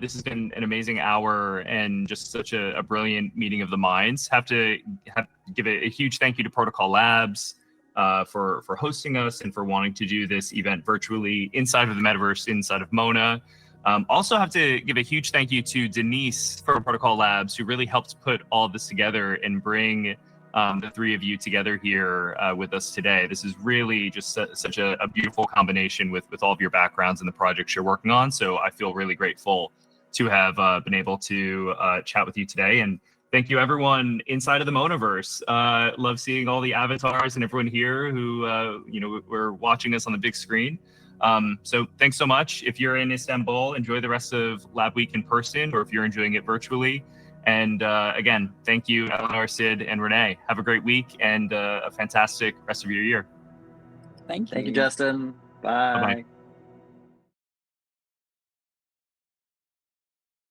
This has been an amazing hour and just such a brilliant meeting of the minds. Have to give a huge thank you to Protocol Labs for hosting us and for wanting to do this event virtually inside of the Metaverse, inside of Mona. Also have to give a huge thank you to Denise from Protocol Labs, who really helped put all of this together and bring the three of you together here with us today. This is really just such a beautiful combination with all of your backgrounds and the projects you're working on. So I feel really grateful to have been able to chat with you today. And thank you, everyone inside of the Monaverse. Love seeing all the avatars and everyone here who were watching us on the big screen. So thanks so much. If you're in Istanbul, enjoy the rest of Lab Week in person, or if you're enjoying it virtually. And again, thank you, Eleanor, Sid, and Rene. Have a great week and a fantastic rest of your year. Thank you. Thank you, Justin. Bye. Bye-bye.